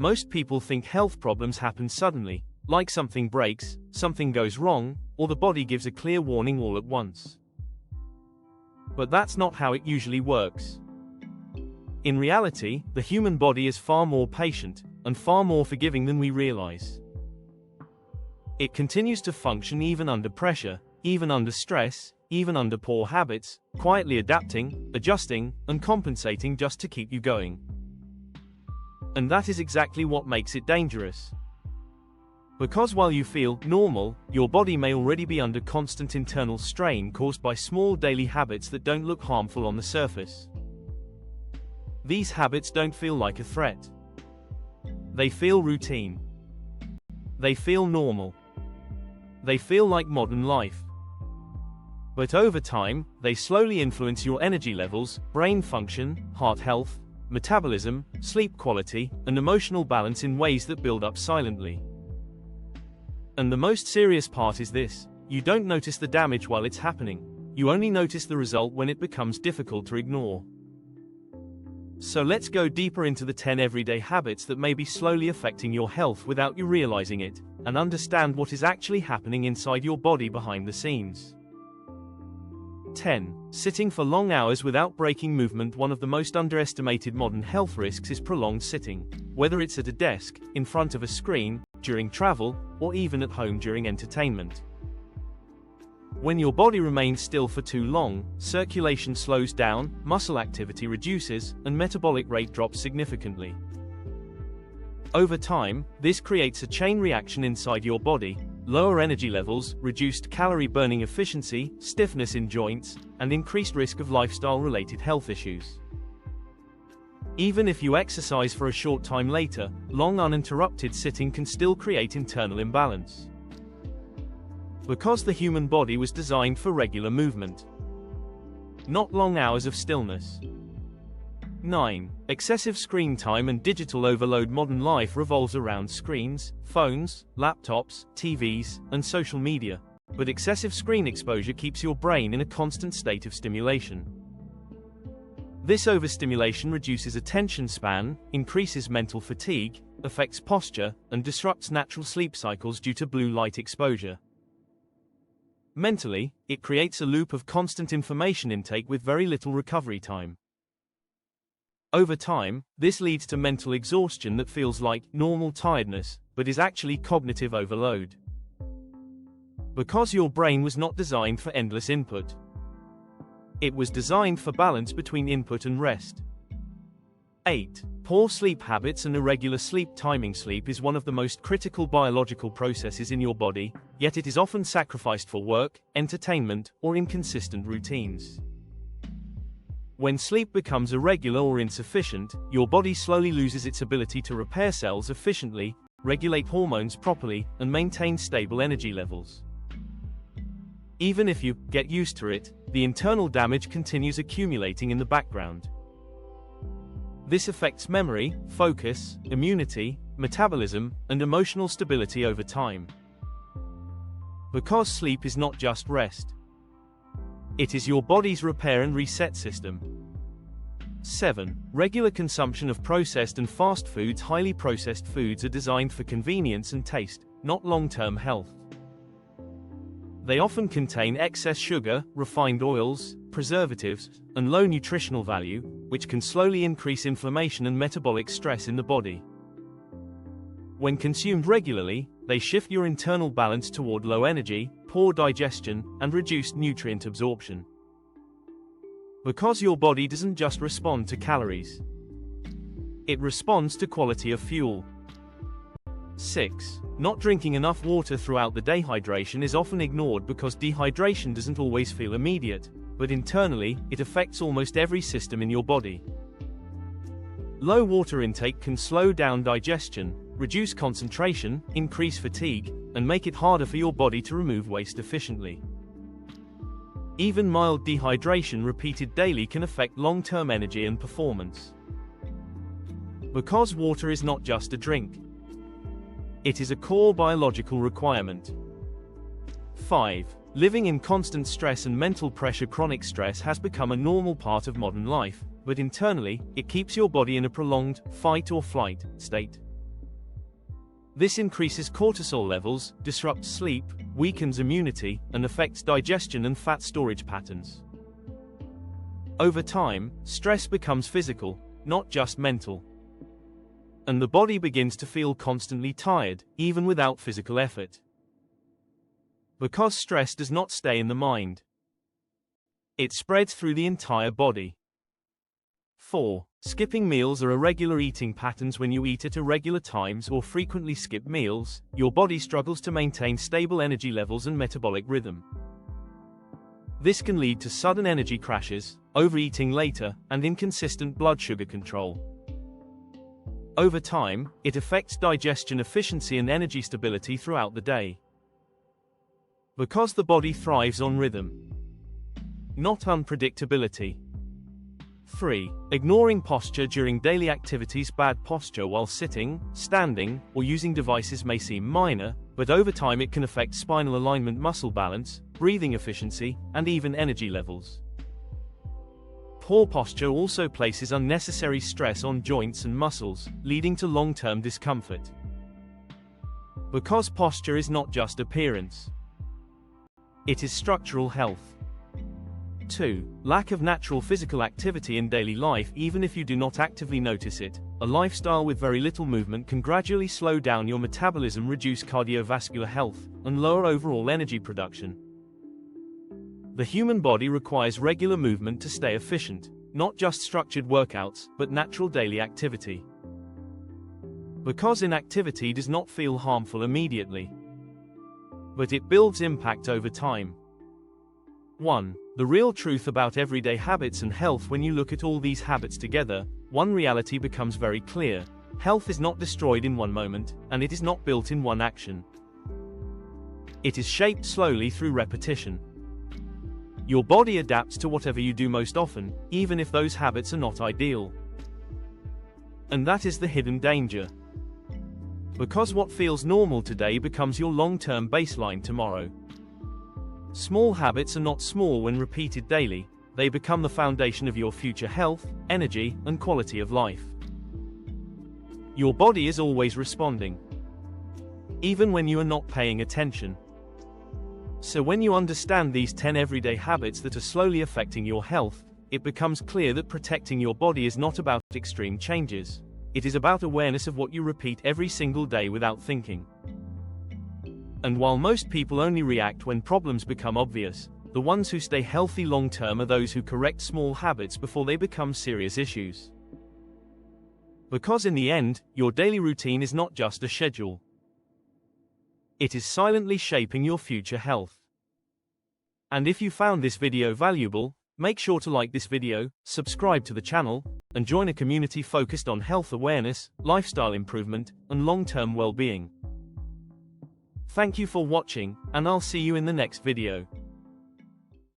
Most people think health problems happen suddenly, like something breaks, something goes wrong, or the body gives a clear warning all at once. But that's not how it usually works. In reality, the human body is far more patient and far more forgiving than we realize. It continues to function even under pressure, even under stress, even under poor habits, quietly adapting, adjusting, and compensating just to keep you going. And that is exactly what makes it dangerous. Because while you feel normal, your body may already be under constant internal strain caused by small daily habits that don't look harmful on the surface. These habits don't feel like a threat. They feel routine. They feel normal. They feel like modern life. But over time, they slowly influence your energy levels, brain function, heart health, metabolism, sleep quality, and emotional balance in ways that build up silently. And the most serious part is this: you don't notice the damage while it's happening. You only notice the result when it becomes difficult to ignore. So let's go deeper into the 10 everyday habits that may be slowly affecting your health without you realizing it, and understand what is actually happening inside your body behind the scenes. 10. Sitting for long hours without breaking movement. One of the most underestimated modern health risks is prolonged sitting, whether it's at a desk, in front of a screen, during travel, or even at home during entertainment. When your body remains still for too long, circulation slows down, muscle activity reduces, and metabolic rate drops significantly. Over time, this creates a chain reaction inside your body: lower energy levels, reduced calorie burning efficiency, stiffness in joints, and increased risk of lifestyle-related health issues. Even if you exercise for a short time later, long uninterrupted sitting can still create internal imbalance. Because the human body was designed for regular movement, not long hours of stillness. 9. Excessive screen time and digital overload. Modern life revolves around screens, phones, laptops, TVs, and social media. But excessive screen exposure keeps your brain in a constant state of stimulation. This overstimulation reduces attention span, increases mental fatigue, affects posture, and disrupts natural sleep cycles due to blue light exposure. Mentally, it creates a loop of constant information intake with very little recovery time. Over time, this leads to mental exhaustion that feels like normal tiredness, but is actually cognitive overload. Because your brain was not designed for endless input. It was designed for balance between input and rest. 8. Poor sleep habits and irregular sleep timing. Sleep is one of the most critical biological processes in your body, yet it is often sacrificed for work, entertainment, or inconsistent routines. When sleep becomes irregular or insufficient, your body slowly loses its ability to repair cells efficiently, regulate hormones properly, and maintain stable energy levels. Even if you get used to it, the internal damage continues accumulating in the background. This affects memory, focus, immunity, metabolism, and emotional stability over time. Because sleep is not just rest. It is your body's repair and reset system. 7. Regular consumption of processed and fast foods. Highly processed foods are designed for convenience and taste, not long-term health. They often contain excess sugar, refined oils, preservatives, and low nutritional value, which can slowly increase inflammation and metabolic stress in the body. When consumed regularly, they shift your internal balance toward low energy, poor digestion, and reduced nutrient absorption. Because your body doesn't just respond to calories. It responds to quality of fuel. 6. Not drinking enough water throughout the day. Hydration is often ignored because dehydration doesn't always feel immediate, but internally, it affects almost every system in your body. Low water intake can slow down digestion, reduce concentration, increase fatigue, and make it harder for your body to remove waste efficiently. Even mild dehydration repeated daily can affect long-term energy and performance. Because water is not just a drink. It is a core biological requirement. 5. Living in constant stress and mental pressure. Chronic stress has become a normal part of modern life, but internally, it keeps your body in a prolonged fight or flight state. This increases cortisol levels, disrupts sleep, weakens immunity, and affects digestion and fat storage patterns. Over time, stress becomes physical, not just mental. And the body begins to feel constantly tired, even without physical effort. Because stress does not stay in the mind. It spreads through the entire body. 4. Skipping meals or irregular eating patterns. When you eat at irregular times or frequently skip meals, your body struggles to maintain stable energy levels and metabolic rhythm. This can lead to sudden energy crashes, overeating later, and inconsistent blood sugar control. Over time, it affects digestion efficiency and energy stability throughout the day. Because the body thrives on rhythm, not unpredictability. 3. Ignoring posture during daily activities. Bad posture while sitting, standing, or using devices may seem minor, but over time it can affect spinal alignment, muscle balance, breathing efficiency, and even energy levels. Poor posture also places unnecessary stress on joints and muscles, leading to long-term discomfort. Because posture is not just appearance. It is structural health. 2. Lack of natural physical activity in daily life. Even if you do not actively notice it, a lifestyle with very little movement can gradually slow down your metabolism, reduce cardiovascular health, and lower overall energy production. The human body requires regular movement to stay efficient, not just structured workouts, but natural daily activity. Because inactivity does not feel harmful immediately, but it builds impact over time. 1. The real truth about everyday habits and health. When you look at all these habits together, one reality becomes very clear. Health is not destroyed in one moment, and it is not built in one action. It is shaped slowly through repetition. Your body adapts to whatever you do most often, even if those habits are not ideal. And that is the hidden danger. Because what feels normal today becomes your long-term baseline tomorrow. Small habits are not small when repeated daily, they become the foundation of your future health, energy, and quality of life. Your body is always responding, even when you are not paying attention. So when you understand these 10 everyday habits that are slowly affecting your health, it becomes clear that protecting your body is not about extreme changes. It is about awareness of what you repeat every single day without thinking. And while most people only react when problems become obvious, the ones who stay healthy long-term are those who correct small habits before they become serious issues. Because in the end, your daily routine is not just a schedule. It is silently shaping your future health. And if you found this video valuable, make sure to like this video, subscribe to the channel, and join a community focused on health awareness, lifestyle improvement, and long-term well-being. Thank you for watching, and I'll see you in the next video.